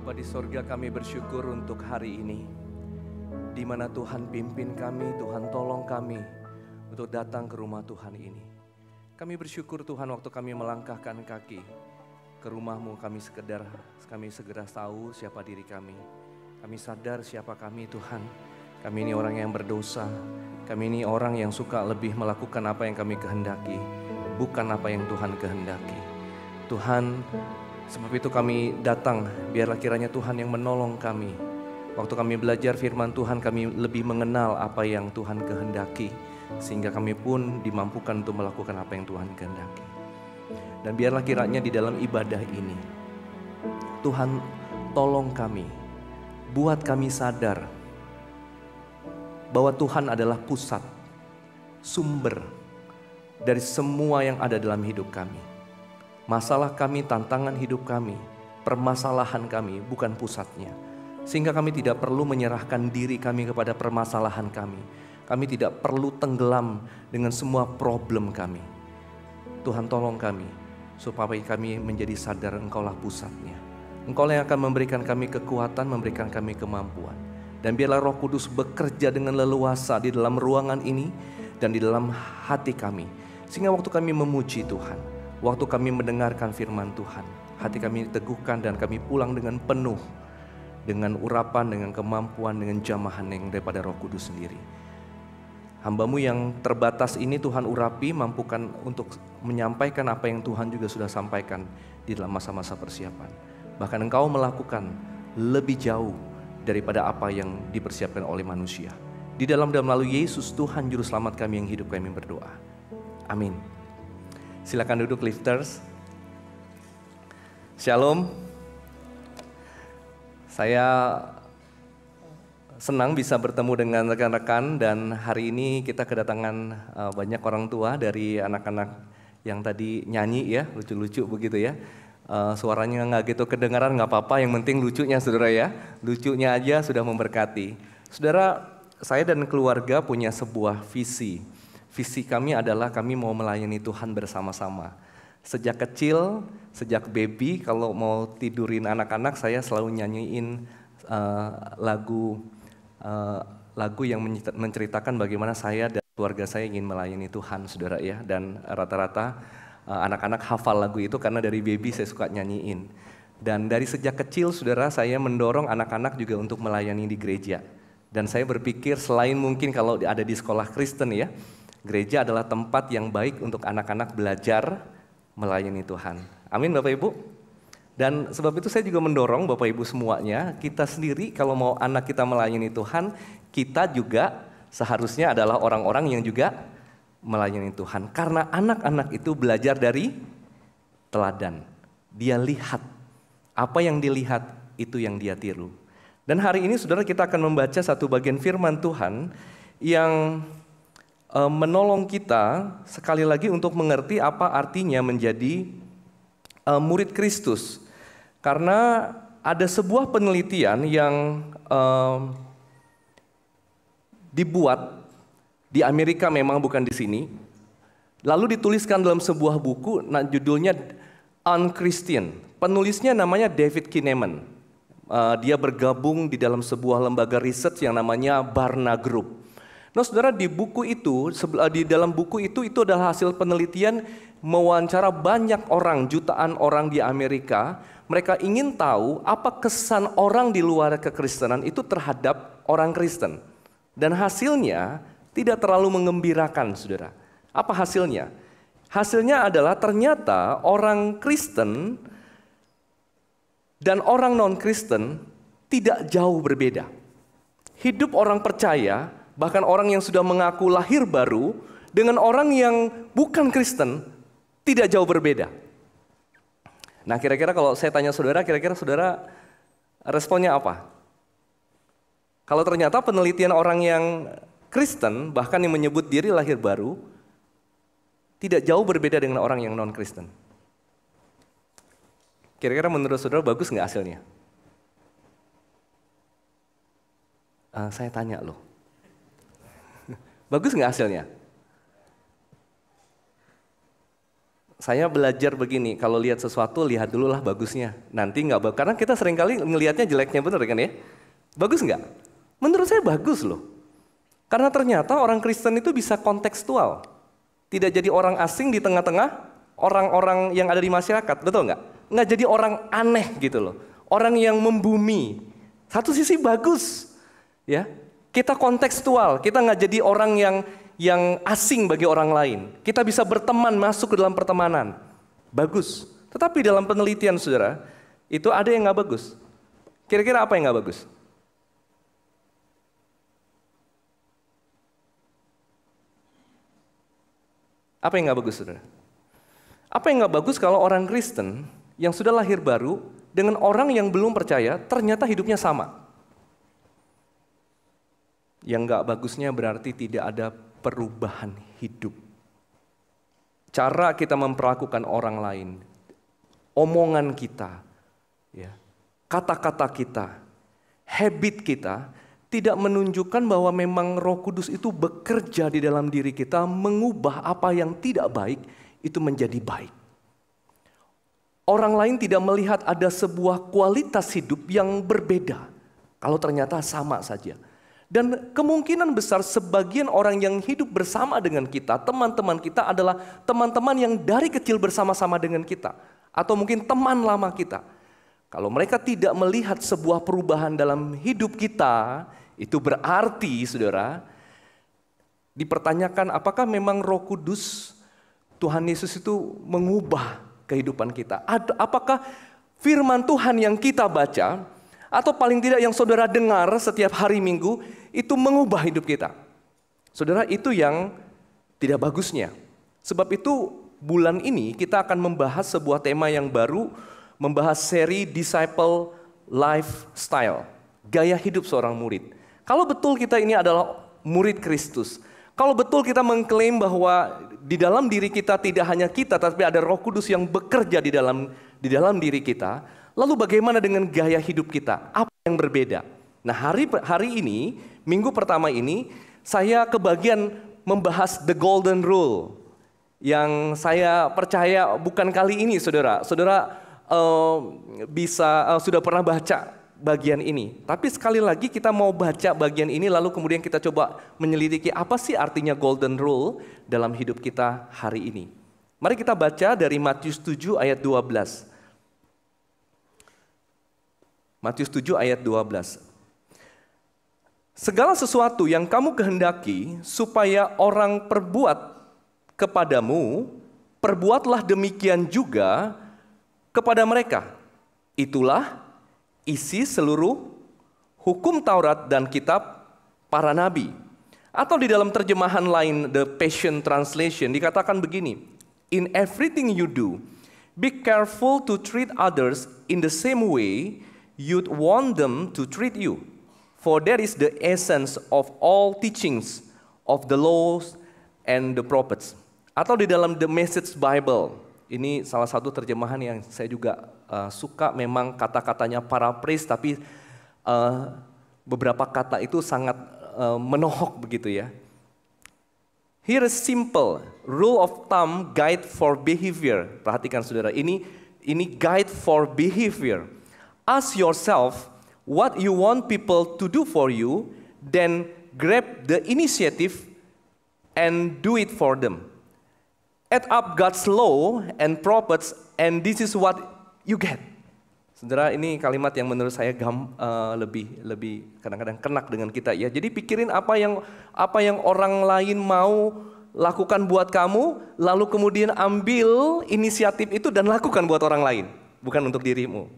Bapa di sorga, kami bersyukur untuk hari ini, di mana Tuhan pimpin kami, Tuhan tolong kami untuk datang ke rumah Tuhan ini. Kami bersyukur Tuhan, waktu kami melangkahkan kaki ke rumah-Mu, kami segera tahu siapa diri kami. Kami sadar siapa kami Tuhan. Kami ini orang yang berdosa. Kami ini orang yang suka lebih melakukan apa yang kami kehendaki, bukan apa yang Tuhan kehendaki. Tuhan, sebab itu kami datang, biarlah kiranya Tuhan yang menolong kami. Waktu kami belajar firman Tuhan, kami lebih mengenal apa yang Tuhan kehendaki, sehingga kami pun dimampukan untuk melakukan apa yang Tuhan kehendaki. Dan biarlah kiranya di dalam ibadah ini, Tuhan tolong kami, buat kami sadar bahwa Tuhan adalah pusat, sumber dari semua yang ada dalam hidup kami. Masalah kami, tantangan hidup kami, permasalahan kami bukan pusatnya. Sehingga kami tidak perlu menyerahkan diri kami kepada permasalahan kami. Kami tidak perlu tenggelam dengan semua problem kami. Tuhan tolong kami, supaya kami menjadi sadar Engkaulah pusatnya. Engkaulah yang akan memberikan kami kekuatan, memberikan kami kemampuan. Dan biarlah Roh Kudus bekerja dengan leluasa di dalam ruangan ini dan di dalam hati kami. Sehingga waktu kami memuji Tuhan, waktu kami mendengarkan firman Tuhan, hati kami diteguhkan dan kami pulang dengan penuh, dengan urapan, dengan kemampuan, dengan jamahan yang daripada Roh Kudus sendiri. Hamba-Mu yang terbatas ini Tuhan urapi, mampukan untuk menyampaikan apa yang Tuhan juga sudah sampaikan di dalam masa-masa persiapan. Bahkan Engkau melakukan lebih jauh daripada apa yang dipersiapkan oleh manusia. Di dalam melalui Yesus Tuhan Juru Selamat kami yang hidup, kami berdoa. Amin. Silakan duduk lifters. Shalom. Saya senang bisa bertemu dengan rekan-rekan dan hari ini kita kedatangan banyak orang tua dari anak-anak yang tadi nyanyi ya, lucu-lucu begitu ya. Suaranya nggak gitu kedengaran, nggak apa-apa, yang penting lucunya saudara ya. Lucunya aja sudah memberkati. Saudara, saya dan keluarga punya sebuah visi. Visi kami adalah kami mau melayani Tuhan bersama-sama. Sejak kecil, sejak baby, kalau mau tidurin anak-anak saya selalu nyanyiin lagu yang menceritakan bagaimana saya dan keluarga saya ingin melayani Tuhan, saudara ya. Dan rata-rata anak-anak hafal lagu itu karena dari baby saya suka nyanyiin. Dan dari sejak kecil, saudara, saya mendorong anak-anak juga untuk melayani di gereja. Dan saya berpikir selain mungkin kalau ada di sekolah Kristen ya, gereja adalah tempat yang baik untuk anak-anak belajar melayani Tuhan. Amin Bapak Ibu. Dan sebab itu saya juga mendorong Bapak Ibu semuanya, kita sendiri kalau mau anak kita melayani Tuhan, kita juga seharusnya adalah orang-orang yang juga melayani Tuhan. Karena anak-anak itu belajar dari teladan. Dia lihat, apa yang dilihat itu yang dia tiru. Dan hari ini saudara kita akan membaca satu bagian firman Tuhan yang menolong kita sekali lagi untuk mengerti apa artinya menjadi murid Kristus. Karena ada sebuah penelitian yang dibuat di Amerika, memang bukan di sini. Lalu dituliskan dalam sebuah buku, judulnya Unchristian. Penulisnya namanya David Kinnaman. Dia bergabung di dalam sebuah lembaga riset yang namanya Barna Group. Nah saudara, di buku itu, di dalam buku itu adalah hasil penelitian mewawancara banyak orang, jutaan orang di Amerika. Mereka ingin tahu apa kesan orang di luar kekristenan itu terhadap orang Kristen. Dan hasilnya tidak terlalu mengembirakan, saudara. Apa hasilnya? Hasilnya adalah ternyata orang Kristen dan orang non-Kristen tidak jauh berbeda. Hidup orang percaya, bahkan orang yang sudah mengaku lahir baru, dengan orang yang bukan Kristen, tidak jauh berbeda. Nah kira-kira kalau saya tanya saudara, kira-kira saudara responnya apa? Kalau ternyata penelitian orang yang Kristen, bahkan yang menyebut diri lahir baru, tidak jauh berbeda dengan orang yang non-Kristen. Kira-kira menurut saudara bagus nggak hasilnya? Saya tanya loh. Bagus nggak hasilnya? saya belajar begini, kalau lihat sesuatu lihat dulu lah bagusnya. Nanti nggak bagus, karena kita seringkali ngelihatnya jeleknya, bener kan ya? Bagus nggak? Menurut saya bagus loh. Karena ternyata orang Kristen itu bisa kontekstual. Tidak jadi orang asing di tengah-tengah orang-orang yang ada di masyarakat, betul nggak? Nggak jadi orang aneh gitu loh. Orang yang membumi. Satu sisi bagus, ya. Kita kontekstual, kita nggak jadi orang yang asing bagi orang lain. Kita bisa berteman, masuk ke dalam pertemanan. Bagus. Tetapi dalam penelitian saudara, itu ada yang nggak bagus. Kira-kira apa yang nggak bagus? Apa yang nggak bagus, saudara? Apa yang nggak bagus kalau orang Kristen yang sudah lahir baru dengan orang yang belum percaya ternyata hidupnya sama? Yang nggak bagusnya berarti tidak ada perubahan hidup. Cara kita memperlakukan orang lain, omongan kita, ya, kata-kata kita, habit kita, tidak menunjukkan bahwa memang Roh Kudus itu bekerja di dalam diri kita, mengubah apa yang tidak baik itu menjadi baik. Orang lain tidak melihat ada sebuah kualitas hidup yang berbeda, kalau ternyata sama saja. Dan kemungkinan besar sebagian orang yang hidup bersama dengan kita, teman-teman kita adalah teman-teman yang dari kecil bersama-sama dengan kita. Atau mungkin teman lama kita. Kalau mereka tidak melihat sebuah perubahan dalam hidup kita, itu berarti, saudara, dipertanyakan apakah memang Roh Kudus Tuhan Yesus itu mengubah kehidupan kita. Apakah firman Tuhan yang kita baca, atau paling tidak yang saudara dengar setiap hari Minggu, itu mengubah hidup kita. Saudara, itu yang tidak bagusnya. Sebab itu bulan ini kita akan membahas sebuah tema yang baru, membahas seri Disciple Lifestyle, gaya hidup seorang murid. Kalau betul kita ini adalah murid Kristus, kalau betul kita mengklaim bahwa di dalam diri kita tidak hanya kita, tapi ada Roh Kudus yang bekerja di dalam diri kita, lalu bagaimana dengan gaya hidup kita? Apa yang berbeda? Nah, hari ini, minggu pertama ini, saya kebagian membahas the golden rule. Yang saya percaya bukan kali ini, saudara. Saudara sudah pernah baca bagian ini. Tapi sekali lagi kita mau baca bagian ini, lalu kemudian kita coba menyelidiki apa sih artinya golden rule dalam hidup kita hari ini. Mari kita baca dari Matius 7 ayat 12. Matius 7 ayat 12. Segala sesuatu yang kamu kehendaki supaya orang perbuat kepadamu, perbuatlah demikian juga kepada mereka. Itulah isi seluruh hukum Taurat dan kitab para nabi. Atau di dalam terjemahan lain, The Passion Translation, dikatakan begini, in everything you do, be careful to treat others in the same way you'd want them to treat you. For that is the essence of all teachings of the laws and the prophets. Atau di dalam The Message Bible, ini salah satu terjemahan yang saya juga suka, memang kata-katanya paraphrase, tapi beberapa kata itu sangat menohok begitu ya. Here is simple rule of thumb guide for behavior. Perhatikan saudara, ini guide for behavior. Ask yourself what you want people to do for you, then grab the initiative and do it for them. Add up God's law and prophets, and this is what you get. Saudara, ini kalimat yang menurut saya lebih kadang-kadang kenak dengan kita ya. Jadi pikirin apa yang orang lain mau lakukan buat kamu, lalu kemudian ambil inisiatif itu dan lakukan buat orang lain, bukan untuk dirimu.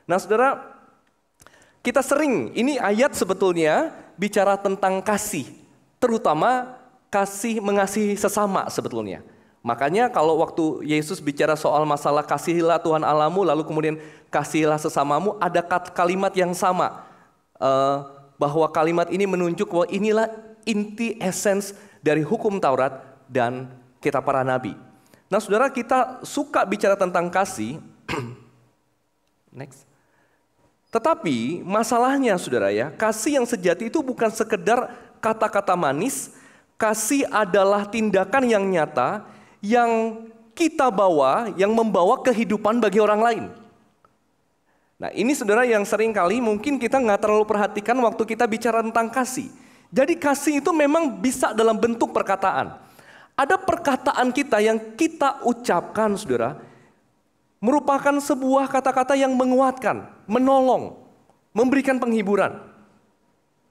Nah, saudara, kita sering, ini ayat sebetulnya bicara tentang kasih, terutama kasih mengasihi sesama sebetulnya. Makanya kalau waktu Yesus bicara soal masalah kasihilah Tuhan Allahmu, lalu kemudian kasihilah sesamamu, ada kalimat yang sama. Bahwa kalimat ini menunjuk bahwa inilah inti essence dari hukum Taurat dan kitab para nabi. Nah saudara, kita suka bicara tentang kasih. Next. Tetapi masalahnya saudara ya, kasih yang sejati itu bukan sekedar kata-kata manis. Kasih adalah tindakan yang nyata yang kita bawa yang membawa kehidupan bagi orang lain. Nah ini saudara yang sering kali mungkin kita nggak terlalu perhatikan waktu kita bicara tentang kasih. Jadi kasih itu memang bisa dalam bentuk perkataan. Ada perkataan kita yang kita ucapkan saudara, merupakan sebuah kata-kata yang menguatkan, menolong, memberikan penghiburan.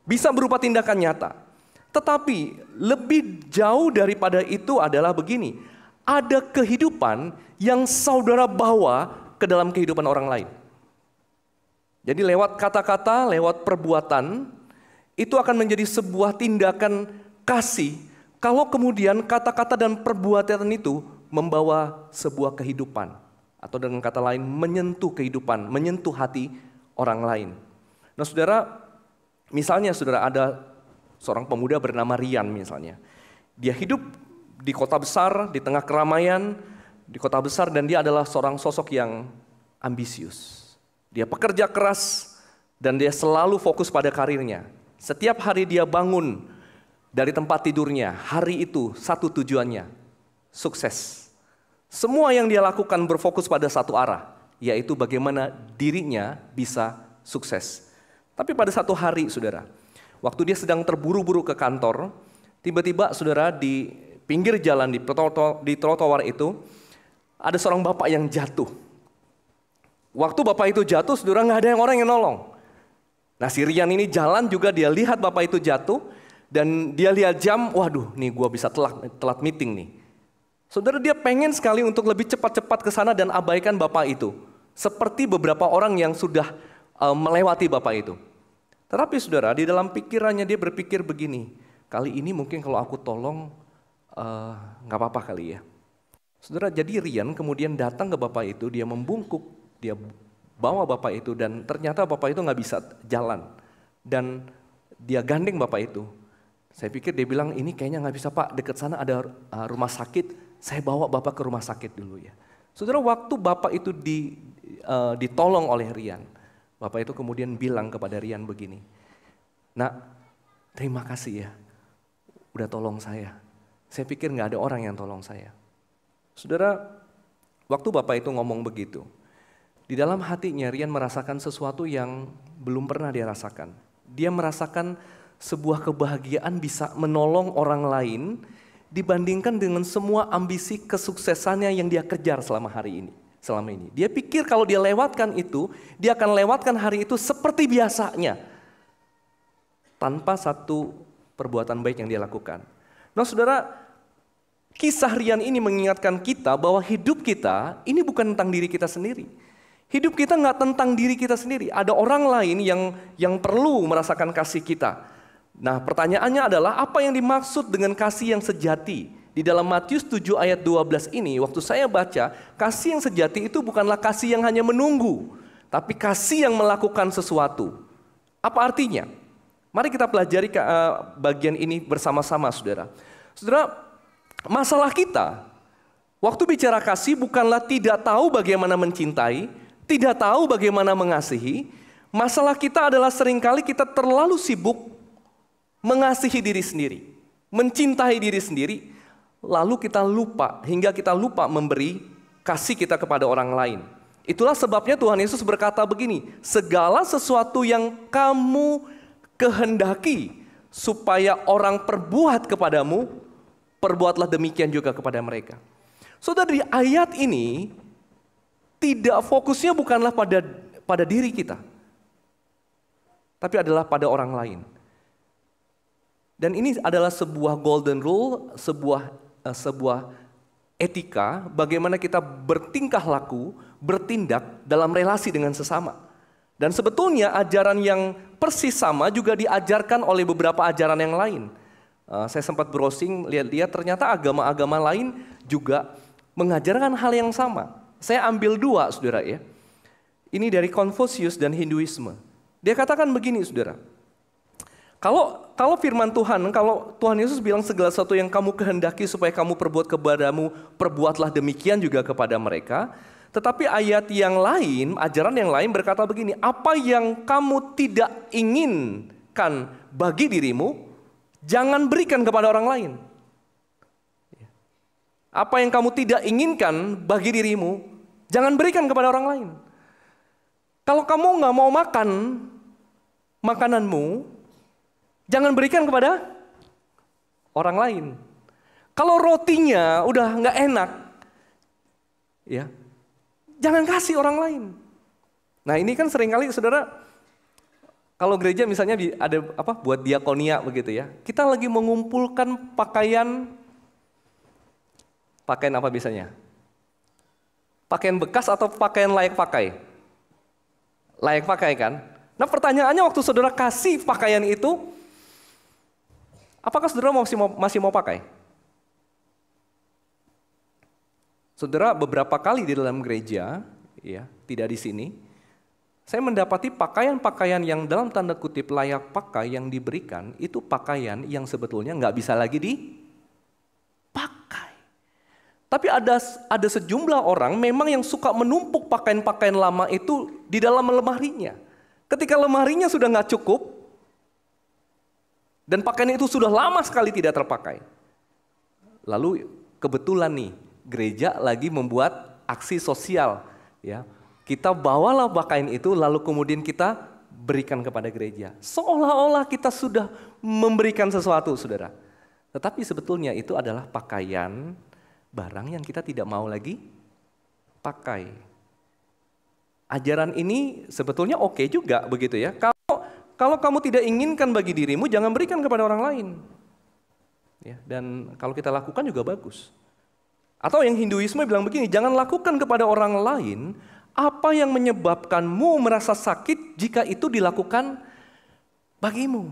Bisa berupa tindakan nyata. Tetapi lebih jauh daripada itu adalah begini, ada kehidupan yang saudara bawa ke dalam kehidupan orang lain. Jadi lewat kata-kata, lewat perbuatan, itu akan menjadi sebuah tindakan kasih kalau kemudian kata-kata dan perbuatan itu membawa sebuah kehidupan. Atau dengan kata lain menyentuh kehidupan, menyentuh hati orang lain. Nah saudara, misalnya saudara ada seorang pemuda bernama Rian misalnya. Dia hidup di kota besar, di tengah keramaian, di kota besar dan dia adalah seorang sosok yang ambisius. Dia pekerja keras dan dia selalu fokus pada karirnya. Setiap hari dia bangun dari tempat tidurnya, hari itu satu tujuannya, sukses. Semua yang dia lakukan berfokus pada satu arah, yaitu bagaimana dirinya bisa sukses. Tapi pada satu hari saudara, waktu dia sedang terburu-buru ke kantor, tiba-tiba saudara di pinggir jalan di trotoar itu, ada seorang bapak yang jatuh. Waktu bapak itu jatuh, saudara nggak ada orang yang nolong. Nah si Rian ini jalan juga dia lihat bapak itu jatuh dan dia lihat jam, waduh nih gua bisa telat meeting nih. Saudara dia pengen sekali untuk lebih cepat-cepat ke sana dan abaikan bapak itu. Seperti beberapa orang yang sudah melewati bapak itu. Tetapi saudara di dalam pikirannya dia berpikir begini, kali ini mungkin kalau aku tolong nggak apa-apa kali ya. Saudara jadi Rian kemudian datang ke bapak itu, dia membungkuk. Dia bawa bapak itu dan ternyata bapak itu nggak bisa jalan. Dan dia gandeng bapak itu. Saya pikir dia bilang ini kayaknya nggak bisa pak, dekat sana ada rumah sakit. Saya bawa bapak ke rumah sakit dulu ya. Saudara waktu bapak itu ditolong oleh Rian. Bapak itu kemudian bilang kepada Rian begini. Nak, terima kasih ya. Udah tolong saya. Saya pikir nggak ada orang yang tolong saya. Saudara, waktu bapak itu ngomong begitu. Di dalam hatinya Rian merasakan sesuatu yang belum pernah dia rasakan. Dia merasakan sebuah kebahagiaan bisa menolong orang lain dibandingkan dengan semua ambisi kesuksesannya yang dia kejar selama ini. Dia pikir kalau dia lewatkan itu, dia akan lewatkan hari itu seperti biasanya. Tanpa satu perbuatan baik yang dia lakukan. Nah saudara, kisah Rian ini mengingatkan kita bahwa hidup kita ini bukan tentang diri kita sendiri. Hidup kita nggak tentang diri kita sendiri. Ada orang lain yang perlu merasakan kasih kita. Nah pertanyaannya adalah apa yang dimaksud dengan kasih yang sejati? Di dalam Matius 7 ayat 12 ini waktu saya baca, kasih yang sejati itu bukanlah kasih yang hanya menunggu. Tapi kasih yang melakukan sesuatu. Apa artinya? Mari kita pelajari bagian ini bersama-sama saudara. Saudara, masalah kita waktu bicara kasih bukanlah tidak tahu bagaimana mencintai, tidak tahu bagaimana mengasihi. Masalah kita adalah seringkali kita terlalu sibuk mengasihi diri sendiri, mencintai diri sendiri, lalu kita lupa, hingga kita lupa memberi kasih kita kepada orang lain. Itulah sebabnya Tuhan Yesus berkata begini, segala sesuatu yang kamu kehendaki supaya orang perbuat kepadamu, perbuatlah demikian juga kepada mereka. Saudara, di ayat ini tidak fokusnya bukanlah pada diri kita, tapi adalah pada orang lain. Dan ini adalah sebuah golden rule, sebuah etika bagaimana kita bertingkah laku, bertindak dalam relasi dengan sesama. Dan sebetulnya ajaran yang persis sama juga diajarkan oleh beberapa ajaran yang lain. Saya sempat browsing, lihat-lihat ternyata agama-agama lain juga mengajarkan hal yang sama. Saya ambil dua saudara ya. Ini dari Konfusius dan Hinduisme. Dia katakan begini saudara. Kalau firman Tuhan, kalau Tuhan Yesus bilang segala sesuatu yang kamu kehendaki supaya kamu perbuat kepadamu, perbuatlah demikian juga kepada mereka. Tetapi ayat yang lain, ajaran yang lain berkata begini, apa yang kamu tidak inginkan bagi dirimu, jangan berikan kepada orang lain. Apa yang kamu tidak inginkan bagi dirimu, jangan berikan kepada orang lain. Kalau kamu nggak mau makan makananmu, jangan berikan kepada orang lain. Kalau rotinya udah nggak enak, ya, jangan kasih orang lain. Nah ini kan seringkali saudara, kalau gereja misalnya ada buat diakonia begitu ya, kita lagi mengumpulkan pakaian apa biasanya? Pakaian bekas atau pakaian layak pakai? Layak pakai kan? Nah pertanyaannya waktu saudara kasih pakaian itu, apakah saudara masih mau pakai? Saudara, beberapa kali di dalam gereja, ya, tidak di sini, saya mendapati pakaian-pakaian yang dalam tanda kutip layak pakai yang diberikan, itu pakaian yang sebetulnya nggak bisa lagi dipakai. Tapi ada sejumlah orang memang yang suka menumpuk pakaian-pakaian lama itu di dalam lemarinya. Ketika lemarinya sudah nggak cukup, dan pakaian itu sudah lama sekali tidak terpakai. Lalu kebetulan nih, gereja lagi membuat aksi sosial. Ya, kita bawalah pakaian itu lalu kemudian kita berikan kepada gereja. Seolah-olah kita sudah memberikan sesuatu, saudara. Tetapi sebetulnya itu adalah pakaian barang yang kita tidak mau lagi pakai. Ajaran ini sebetulnya oke juga begitu ya. Kalau kamu tidak inginkan bagi dirimu, jangan berikan kepada orang lain. Ya, dan kalau kita lakukan juga bagus. Atau yang Hinduisme bilang begini, jangan lakukan kepada orang lain apa yang menyebabkanmu merasa sakit jika itu dilakukan bagimu.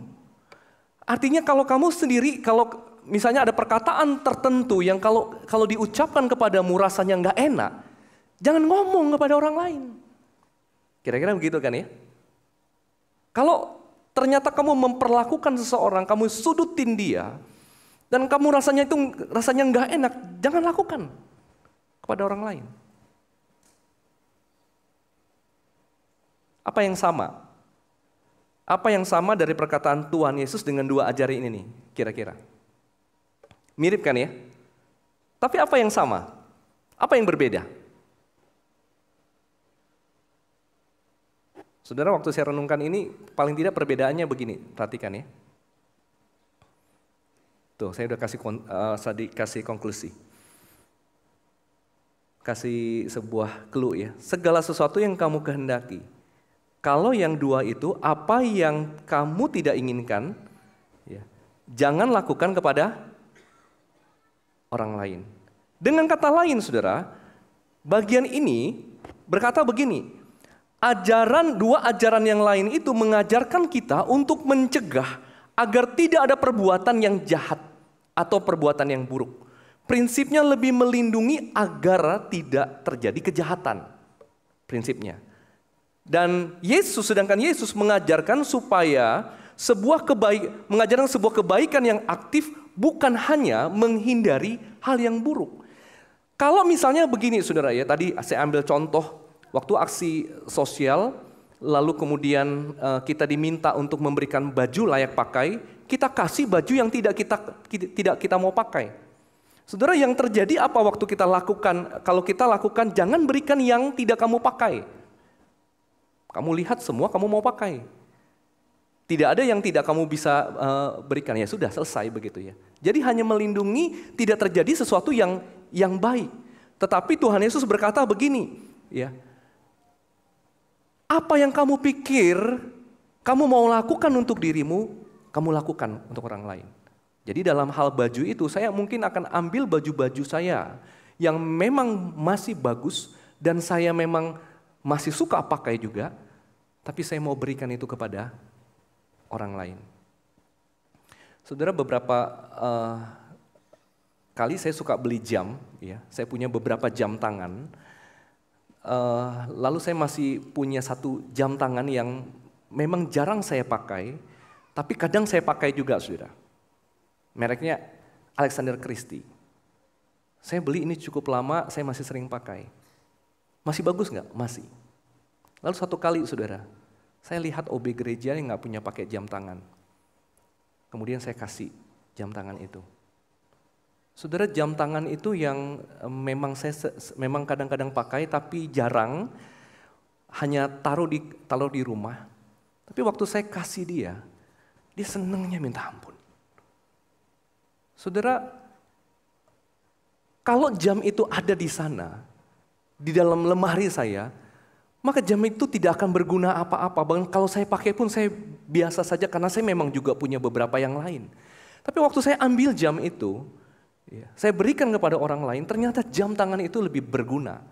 Artinya kalau kamu sendiri, kalau misalnya ada perkataan tertentu yang kalau diucapkan kepadamu rasanya nggak enak, jangan ngomong kepada orang lain. Kira-kira begitu kan ya? Kalau ternyata kamu memperlakukan seseorang, kamu sudutin dia, dan kamu rasanya nggak enak, jangan lakukan kepada orang lain. Apa yang sama? Apa yang sama dari perkataan Tuhan Yesus dengan dua ajaran ini nih, kira-kira? Mirip kan ya? Tapi apa yang sama? Apa yang berbeda? Saudara, waktu saya renungkan ini, paling tidak perbedaannya begini, perhatikan ya. Tuh, saya udah kasih konklusi. Kasih sebuah clue ya. Segala sesuatu yang kamu kehendaki. Kalau yang dua itu, apa yang kamu tidak inginkan, ya, jangan lakukan kepada orang lain. Dengan kata lain, saudara, bagian ini berkata begini, dua ajaran yang lain itu mengajarkan kita untuk mencegah agar tidak ada perbuatan yang jahat atau perbuatan yang buruk. Prinsipnya lebih melindungi agar tidak terjadi kejahatan. Prinsipnya. Dan sedangkan Yesus mengajarkan supaya mengajarkan sebuah kebaikan yang aktif bukan hanya menghindari hal yang buruk. Kalau misalnya begini saudara ya, tadi saya ambil contoh waktu aksi sosial, lalu kemudian kita diminta untuk memberikan baju layak pakai, kita kasih baju yang tidak kita mau pakai. Saudara, yang terjadi apa waktu kita lakukan? Kalau kita lakukan, jangan berikan yang tidak kamu pakai. Kamu lihat semua kamu mau pakai. Tidak ada yang tidak kamu bisa berikan, ya sudah selesai begitu ya. Jadi hanya melindungi tidak terjadi sesuatu yang baik. Tetapi Tuhan Yesus berkata begini, ya. Apa yang kamu pikir kamu mau lakukan untuk dirimu, kamu lakukan untuk orang lain. Jadi dalam hal baju itu saya mungkin akan ambil baju-baju saya yang memang masih bagus dan saya memang masih suka pakai juga, tapi saya mau berikan itu kepada orang lain. Saudara, beberapa kali saya suka beli jam, ya. Saya punya beberapa jam tangan. Lalu saya masih punya satu jam tangan yang memang jarang saya pakai, tapi kadang saya pakai juga, saudara. Mereknya Alexander Christie. Saya beli ini cukup lama, saya masih sering pakai. Masih bagus nggak? Masih. Lalu satu kali, saudara, saya lihat OB gereja yang nggak punya pakai jam tangan. Kemudian saya kasih jam tangan itu. Saudara, jam tangan itu yang memang saya memang kadang-kadang pakai tapi jarang, hanya taruh di rumah. Tapi waktu saya kasih dia senangnya minta ampun. Saudara, kalau jam itu ada di sana, di dalam lemari saya, maka jam itu tidak akan berguna apa-apa. Bahkan kalau saya pakai pun saya biasa saja karena saya memang juga punya beberapa yang lain. Tapi waktu saya ambil jam itu, saya berikan kepada orang lain, ternyata jam tangan itu lebih berguna.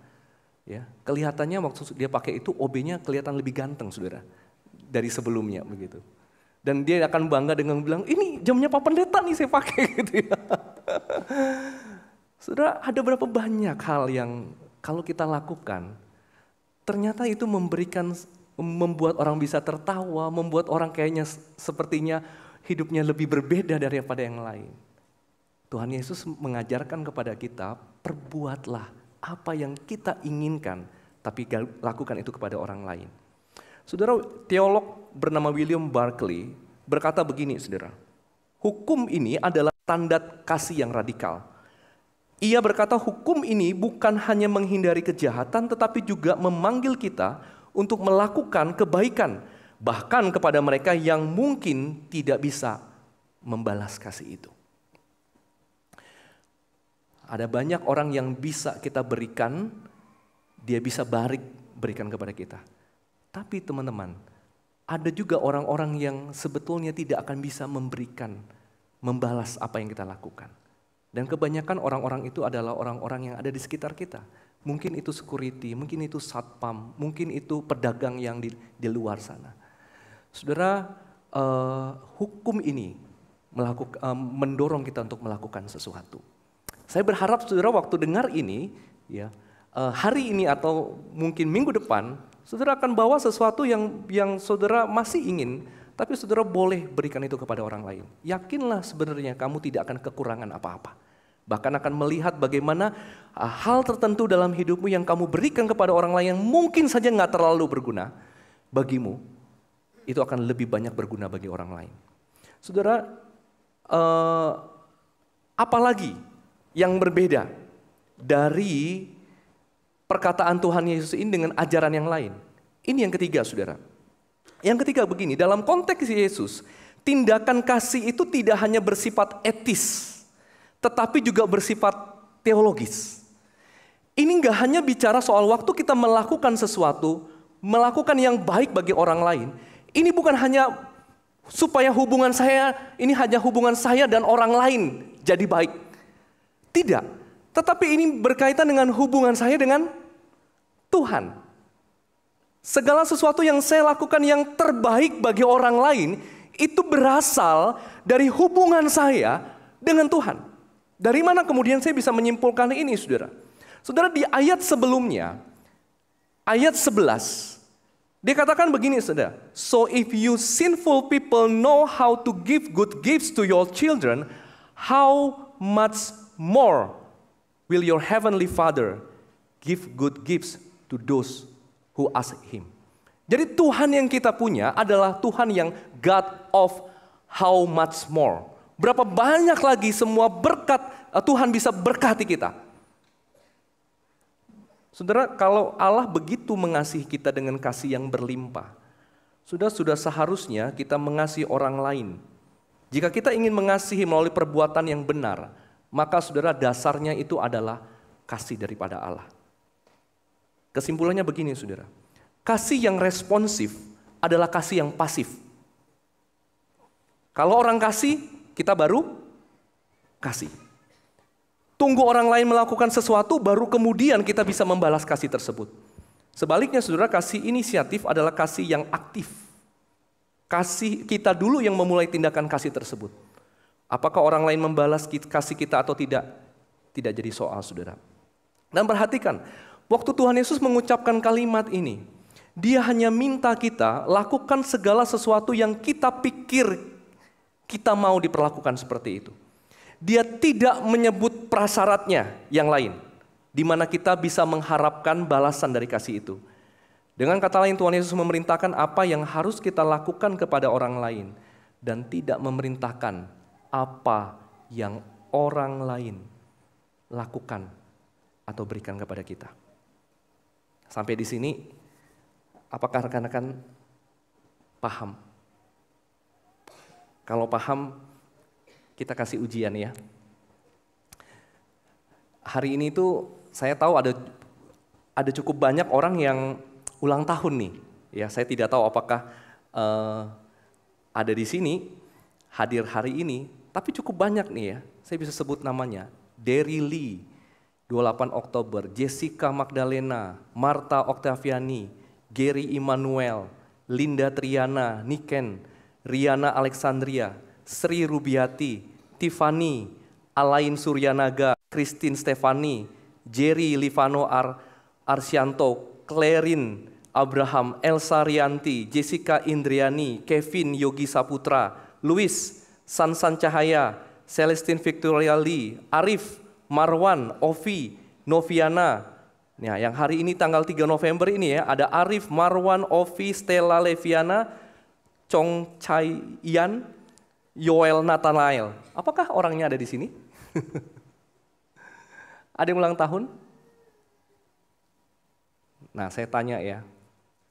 Ya, kelihatannya waktu dia pakai itu OB-nya kelihatan lebih ganteng, saudara, dari sebelumnya begitu. Dan dia akan bangga dengan bilang, ini jamnya Pak Pendeta nih saya pakai gitu ya. Saudara, ada berapa banyak hal yang kalau kita lakukan, ternyata itu membuat orang bisa tertawa, membuat orang kayaknya sepertinya hidupnya lebih berbeda daripada yang lain. Tuhan Yesus mengajarkan kepada kita, perbuatlah apa yang kita inginkan, tapi lakukan itu kepada orang lain. Saudara, teolog bernama William Barclay berkata begini, saudara. Hukum ini adalah standar kasih yang radikal. Ia berkata hukum ini bukan hanya menghindari kejahatan, tetapi juga memanggil kita untuk melakukan kebaikan, bahkan kepada mereka yang mungkin tidak bisa membalas kasih itu. Ada banyak orang yang bisa kita berikan, dia bisa berikan kepada kita. Tapi teman-teman, ada juga orang-orang yang sebetulnya tidak akan bisa membalas apa yang kita lakukan. Dan kebanyakan orang-orang itu adalah orang-orang yang ada di sekitar kita. Mungkin itu security, mungkin itu satpam, mungkin itu pedagang yang di luar sana. Saudara, hukum ini mendorong kita untuk melakukan sesuatu. Saya berharap saudara waktu dengar ini, ya, hari ini atau mungkin minggu depan, saudara akan bawa sesuatu yang saudara masih ingin, tapi saudara boleh berikan itu kepada orang lain. Yakinlah sebenarnya kamu tidak akan kekurangan apa-apa. Bahkan akan melihat bagaimana hal tertentu dalam hidupmu yang kamu berikan kepada orang lain yang mungkin saja nggak terlalu berguna bagimu, itu akan lebih banyak berguna bagi orang lain. Saudara, apalagi yang berbeda dari perkataan Tuhan Yesus ini dengan ajaran yang lain? Ini yang ketiga, saudara. Yang ketiga begini, dalam konteks Yesus, tindakan kasih itu tidak hanya bersifat etis, tetapi juga bersifat teologis. Ini nggak hanya bicara soal waktu kita melakukan sesuatu, melakukan yang baik bagi orang lain. Ini bukan hanya supaya hubungan saya dan orang lain jadi baik. Tidak, tetapi ini berkaitan dengan hubungan saya dengan Tuhan. Segala sesuatu yang saya lakukan yang terbaik bagi orang lain, itu berasal dari hubungan saya dengan Tuhan. Dari mana kemudian saya bisa menyimpulkan ini, saudara? Saudara, di ayat sebelumnya, ayat 11, dia katakan begini, saudara. So if you sinful people know how to give good gifts to your children, how much more will your heavenly Father give good gifts to those who ask Him. Jadi Tuhan yang kita punya adalah Tuhan yang God of how much more. Berapa banyak lagi semua berkat Tuhan bisa berkati kita. Saudara, kalau Allah begitu mengasihi kita dengan kasih yang berlimpah, sudah seharusnya kita mengasihi orang lain. Jika kita ingin mengasihi melalui perbuatan yang benar, maka saudara, dasarnya itu adalah kasih daripada Allah. Kesimpulannya begini, saudara. Kasih yang responsif adalah kasih yang pasif. Kalau orang kasih, kita baru kasih. Tunggu orang lain melakukan sesuatu, baru kemudian kita bisa membalas kasih tersebut. Sebaliknya, saudara, kasih inisiatif adalah kasih yang aktif. Kasih kita dulu yang memulai tindakan kasih tersebut. Apakah orang lain membalas kasih kita atau tidak? Tidak jadi soal, saudara. Dan perhatikan, waktu Tuhan Yesus mengucapkan kalimat ini, Dia hanya minta kita lakukan segala sesuatu yang kita pikir kita mau diperlakukan seperti itu. Dia tidak menyebut prasyaratnya yang lain, di mana kita bisa mengharapkan balasan dari kasih itu. Dengan kata lain, Tuhan Yesus memerintahkan apa yang harus kita lakukan kepada orang lain, dan tidak memerintahkan apa yang orang lain lakukan atau berikan kepada kita. Sampai di sini, apakah rekan-rekan paham? Kalau paham, kita kasih ujian ya. Hari ini tuh saya tahu ada cukup banyak orang yang ulang tahun nih. Ya, saya tidak tahu apakah ada di sini hadir hari ini, tapi cukup banyak nih ya. Saya bisa sebut namanya. Derry Lee, 28 Oktober, Jessica Magdalena, Marta Octaviani, Gary Immanuel, Linda Triana, Niken, Riana Alexandria, Sri Rubiati, Tiffany, Alain Suryanaga, Christine Stefani, Jerry Livano Arsyanto, Clarin Abraham, Elsa Rianti, Jessica Indriani, Kevin Yogi Saputra, Luis Sansan Cahaya, Celestine Victoria Lee, Arif, Marwan, Ovi, Noviana. Nah, yang hari ini tanggal 3 November ini ya, ada Arif, Marwan, Ovi, Stella Leviana, Chong Chai Yan, Yoel Nathanael. Apakah orangnya ada di sini? Ada yang ulang tahun? Nah, saya tanya ya,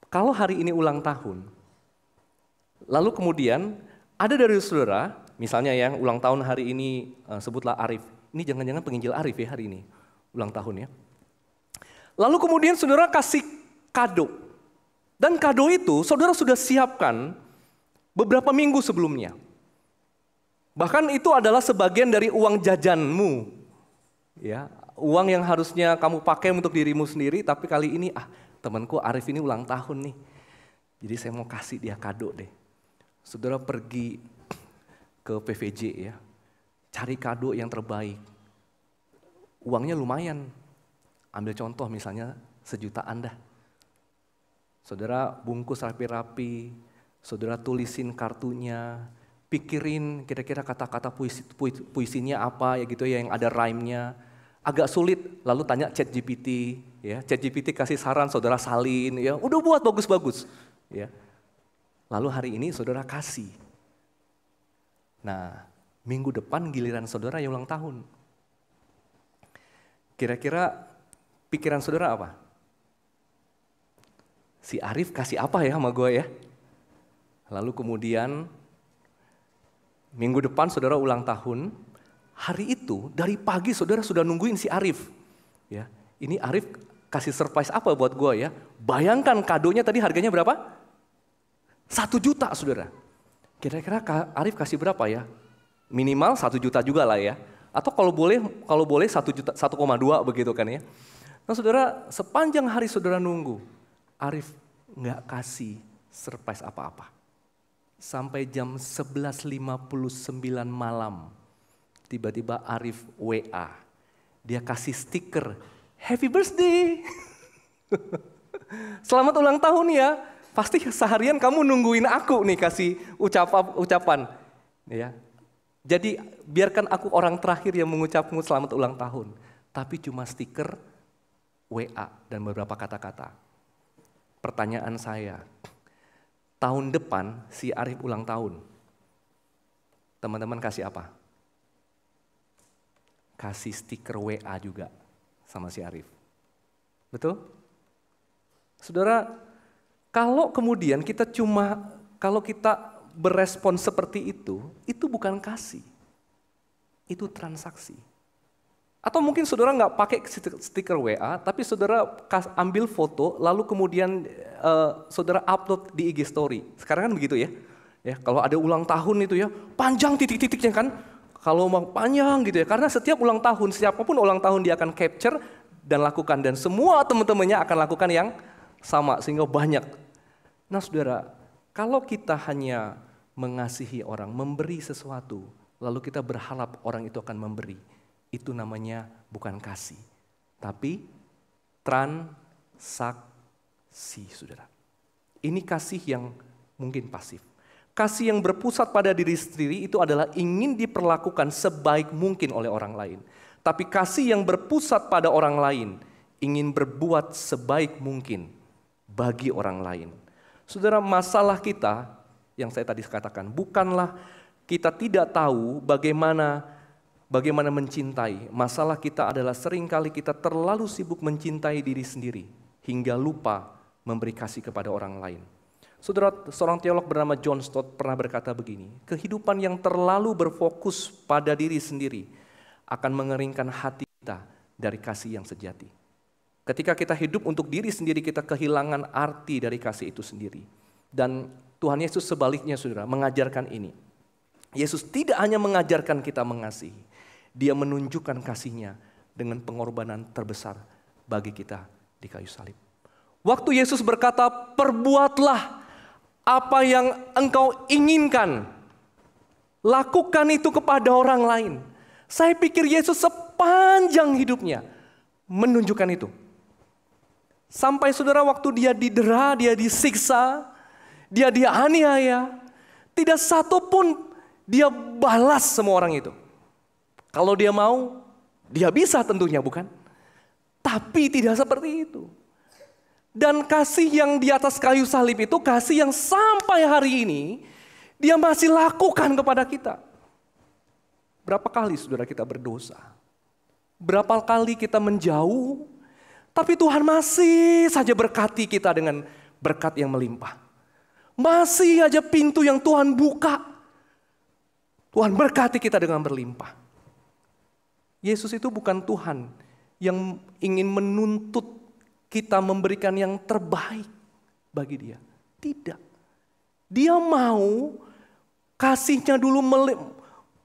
kalau hari ini ulang tahun, lalu kemudian ada dari saudara, misalnya yang ulang tahun hari ini sebutlah Arif. Ini jangan-jangan penginjil Arif ya hari ini, ulang tahun ya. Lalu kemudian saudara kasih kado. Dan kado itu saudara sudah siapkan beberapa minggu sebelumnya. Bahkan itu adalah sebagian dari uang jajanmu. Ya, uang yang harusnya kamu pakai untuk dirimu sendiri, tapi kali ini temanku Arif ini ulang tahun nih. Jadi saya mau kasih dia kado deh. Saudara pergi ke PVJ ya. Cari kado yang terbaik. Uangnya lumayan. Ambil contoh misalnya 1 jutaan dah. Saudara bungkus rapi-rapi, saudara tulisin kartunya, pikirin kira-kira kata-kata puisinya apa ya gitu ya yang ada rhyme-nya. Agak sulit, lalu tanya ChatGPT ya. ChatGPT kasih saran, saudara salin ya. Udah buat bagus-bagus ya. Lalu hari ini saudara kasih. Nah, minggu depan giliran saudara yang ulang tahun. Kira-kira pikiran saudara apa? Si Arif kasih apa ya sama gue ya? Lalu kemudian minggu depan saudara ulang tahun, hari itu dari pagi saudara sudah nungguin si Arif. Ya, ini Arif kasih surprise apa buat gue ya? Bayangkan kadonya tadi harganya berapa? 1 juta saudara. Kira-kira Arif kasih berapa ya? Minimal 1 juta juga lah ya. Atau kalau boleh 1 juta, 1,2 begitu kan ya. Nah saudara, sepanjang hari saudara nunggu, Arif nggak kasih surprise apa-apa. Sampai jam 11.59 malam, tiba-tiba Arif WA. Dia kasih stiker, happy birthday. Selamat ulang tahun ya. Pasti seharian kamu nungguin aku nih kasih ucapan. Ya. Jadi biarkan aku orang terakhir yang mengucapmu selamat ulang tahun. Tapi cuma stiker, WA dan beberapa kata-kata. Pertanyaan saya, tahun depan si Arif ulang tahun. Teman-teman kasih apa? Kasih stiker WA juga sama si Arif. Betul? Saudara, kalau kemudian kita berespon seperti itu bukan kasih, itu transaksi. Atau mungkin saudara nggak pakai stiker WA, tapi saudara ambil foto, lalu kemudian saudara upload di IG Story. Sekarang kan begitu ya. Ya, kalau ada ulang tahun itu ya, panjang titik-titiknya kan. Kalau mau panjang gitu ya, karena setiap ulang tahun, siapapun ulang tahun dia akan capture dan lakukan. Dan semua teman-temannya akan lakukan yang sama, sehingga banyak. Nah saudara, kalau kita hanya mengasihi orang, memberi sesuatu, lalu kita berharap orang itu akan memberi, itu namanya bukan kasih, tapi transaksi, saudara. Ini kasih yang mungkin pasif. Kasih yang berpusat pada diri sendiri itu adalah ingin diperlakukan sebaik mungkin oleh orang lain. Tapi kasih yang berpusat pada orang lain, ingin berbuat sebaik mungkin bagi orang lain. Saudara, masalah kita yang saya tadi katakan, bukanlah kita tidak tahu bagaimana bagaimana mencintai. Masalah kita adalah seringkali kita terlalu sibuk mencintai diri sendiri hingga lupa memberi kasih kepada orang lain. Saudara, seorang teolog bernama John Stott pernah berkata begini, kehidupan yang terlalu berfokus pada diri sendiri akan mengeringkan hati kita dari kasih yang sejati. Ketika kita hidup untuk diri sendiri, kita kehilangan arti dari kasih itu sendiri. Dan Tuhan Yesus sebaliknya, saudara, mengajarkan ini. Yesus tidak hanya mengajarkan kita mengasihi, Dia menunjukkan kasih-Nya dengan pengorbanan terbesar bagi kita di kayu salib. Waktu Yesus berkata, perbuatlah apa yang engkau inginkan, lakukan itu kepada orang lain. Saya pikir Yesus sepanjang hidupnya menunjukkan itu. Sampai saudara waktu dia didera, dia disiksa, dia dianiaya, tidak satu pun dia balas semua orang itu. Kalau dia mau, dia bisa tentunya, bukan? Tapi tidak seperti itu. Dan kasih yang di atas kayu salib itu kasih yang sampai hari ini Dia masih lakukan kepada kita. Berapa kali saudara kita berdosa? Berapa kali kita menjauh? Tapi Tuhan masih saja berkati kita dengan berkat yang melimpah. Masih aja pintu yang Tuhan buka. Tuhan berkati kita dengan berlimpah. Yesus itu bukan Tuhan yang ingin menuntut kita memberikan yang terbaik bagi Dia. Tidak. Dia mau kasih-Nya dulu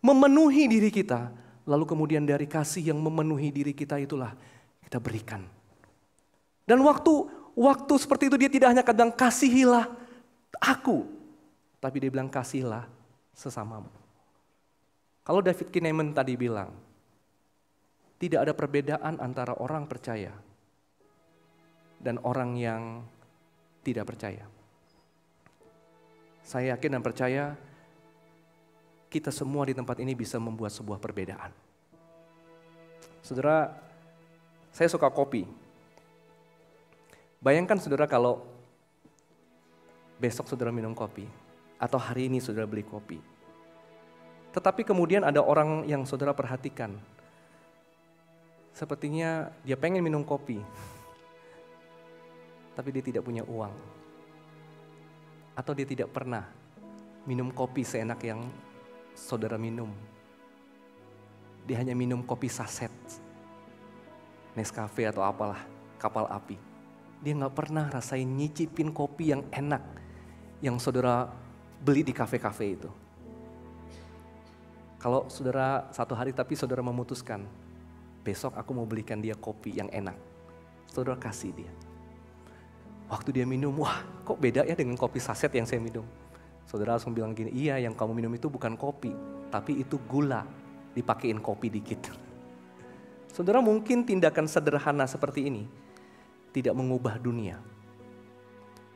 memenuhi diri kita. Lalu kemudian dari kasih yang memenuhi diri kita itulah kita berikan. Dan waktu seperti itu Dia tidak hanya kadang kasihilah aku. Tapi Dia bilang kasihilah sesamamu. Kalau David Kinnaman tadi bilang, tidak ada perbedaan antara orang percaya dan orang yang tidak percaya. Saya yakin dan percaya kita semua di tempat ini bisa membuat sebuah perbedaan. Saudara, saya suka kopi. Bayangkan saudara kalau besok saudara minum kopi, atau hari ini saudara beli kopi. Tetapi kemudian ada orang yang saudara perhatikan. Sepertinya dia pengen minum kopi, tapi dia tidak punya uang. Atau dia tidak pernah minum kopi seenak yang saudara minum. Dia hanya minum kopi saset, Nescafe atau apalah, kapal api. Dia gak pernah rasain nyicipin kopi yang enak yang saudara beli di kafe-kafe itu. Kalau saudara satu hari tapi saudara memutuskan, besok aku mau belikan dia kopi yang enak. Saudara kasih dia. Waktu dia minum, wah kok beda ya dengan kopi saset yang saya minum. Saudara langsung bilang gini, iya yang kamu minum itu bukan kopi, tapi itu gula, dipakein kopi dikit. Saudara mungkin tindakan sederhana seperti ini tidak mengubah dunia,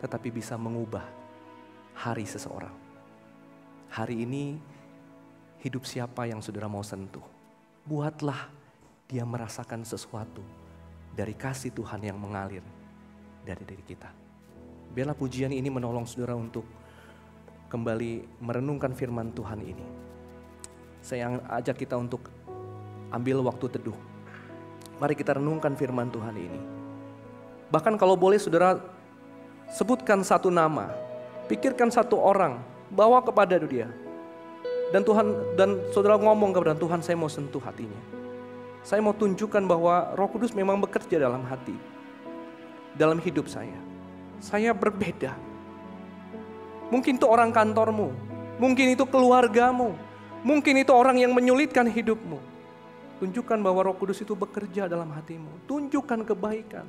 tetapi bisa mengubah hari seseorang. Hari ini hidup siapa yang saudara mau sentuh, buatlah dia merasakan sesuatu dari kasih Tuhan yang mengalir dari diri kita. Biarlah pujian ini menolong saudara untuk kembali merenungkan firman Tuhan ini. Saya ajak kita untuk ambil waktu teduh. Mari kita renungkan firman Tuhan ini. Bahkan kalau boleh saudara sebutkan satu nama, pikirkan satu orang, bawa kepada dia. Dan saudara ngomong kepada Tuhan, saya mau sentuh hatinya. Saya mau tunjukkan bahwa Roh Kudus memang bekerja dalam hati. Dalam hidup saya. Saya berbeda. Mungkin itu orang kantormu. Mungkin itu keluargamu. Mungkin itu orang yang menyulitkan hidupmu. Tunjukkan bahwa Roh Kudus itu bekerja dalam hatimu. Tunjukkan kebaikan.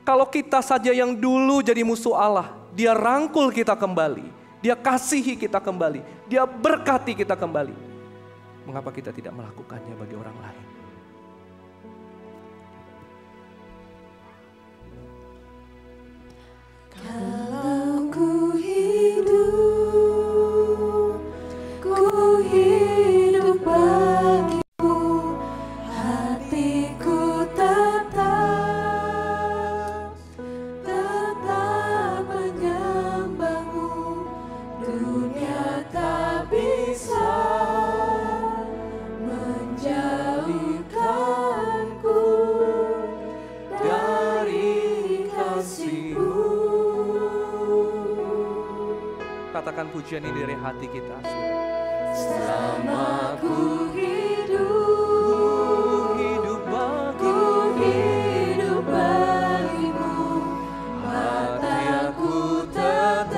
Kalau kita saja yang dulu jadi musuh Allah, Dia rangkul kita kembali. Dia kasihi kita kembali. Dia berkati kita kembali. Mengapa kita tidak melakukannya bagi orang lain? Kalau ku hidup bagimu, hatiku tetap menyembahmu. Dunia tak bisa menjadi katakan pujian ini dari hati kita. Selama ku hidup ku hidup bagimu, mataku tetap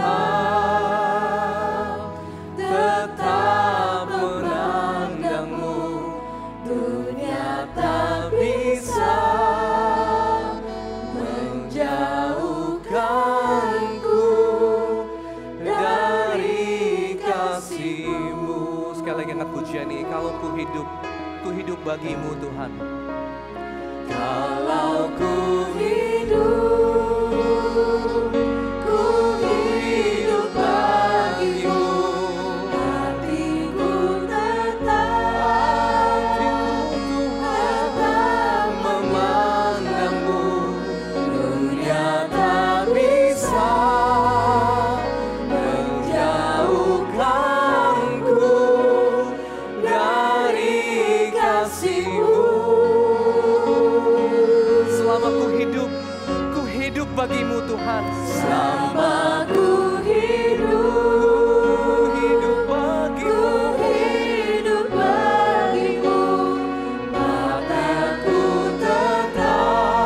memandangmu. Dunia tak bisa menjauhkanku dari kasih-Mu. Sekali lagi angkat pujian ini. Kalau ku hidup bagimu Tuhan. Kalau ku hidup bagimu, hatiku tetap memandangmu. Dunia tak bisa menjauhkanku dari kasih-Mu. Selama ku hidup bagimu Tuhan. Selama ku hidup bagimu, mataku tetap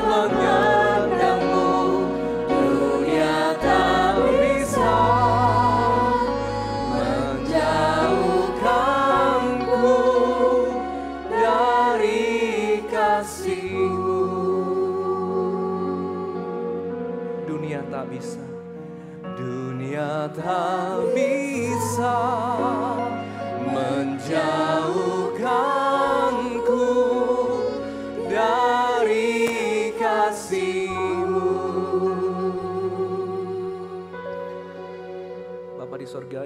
memandangmu. Dunia tak bisa menjauhkanku dari kasih-Mu. Dunia tak bisa menjauhkanku dari kasih-Mu. Bapa di sorga,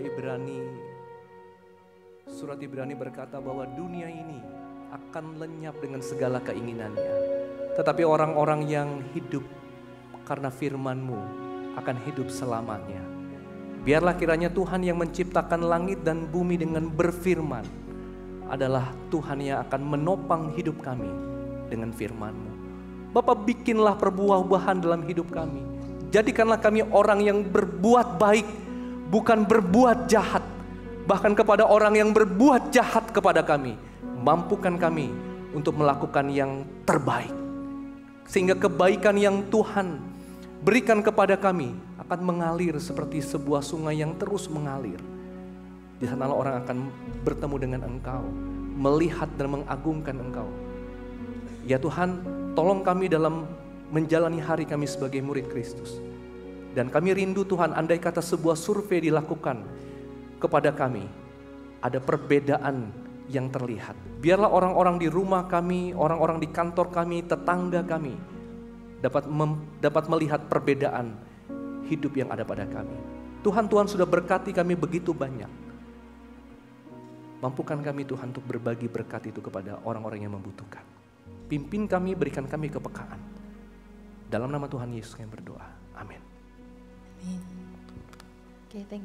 surat Ibrani berkata bahwa dunia ini akan lenyap dengan segala keinginannya. Tetapi orang-orang yang hidup karena firman-Mu akan hidup selamanya. Biarlah kiranya Tuhan yang menciptakan langit dan bumi dengan berfirman adalah Tuhan yang akan menopang hidup kami dengan firman-Mu. Bapa, bikinlah perbuah-buahan dalam hidup kami. Jadikanlah kami orang yang berbuat baik, bukan berbuat jahat. Bahkan kepada orang yang berbuat jahat kepada kami, mampukan kami untuk melakukan yang terbaik. Sehingga kebaikan yang Tuhan berikan kepada kami akan mengalir seperti sebuah sungai yang terus mengalir. Di sanalah orang akan bertemu dengan Engkau, melihat dan mengagungkan Engkau. Ya Tuhan, tolong kami dalam menjalani hari kami sebagai murid Kristus. Dan kami rindu Tuhan, andai kata sebuah survei dilakukan kepada kami, ada perbedaan yang terlihat. Biarlah orang-orang di rumah kami, orang-orang di kantor kami, tetangga kami dapat melihat perbedaan hidup yang ada pada kami. Tuhan sudah berkati kami begitu banyak. Mampukan kami Tuhan untuk berbagi berkat itu kepada orang-orang yang membutuhkan. Pimpin kami, berikan kami kepekaan. Dalam nama Tuhan Yesus kami berdoa. Amin. Oke, thank you.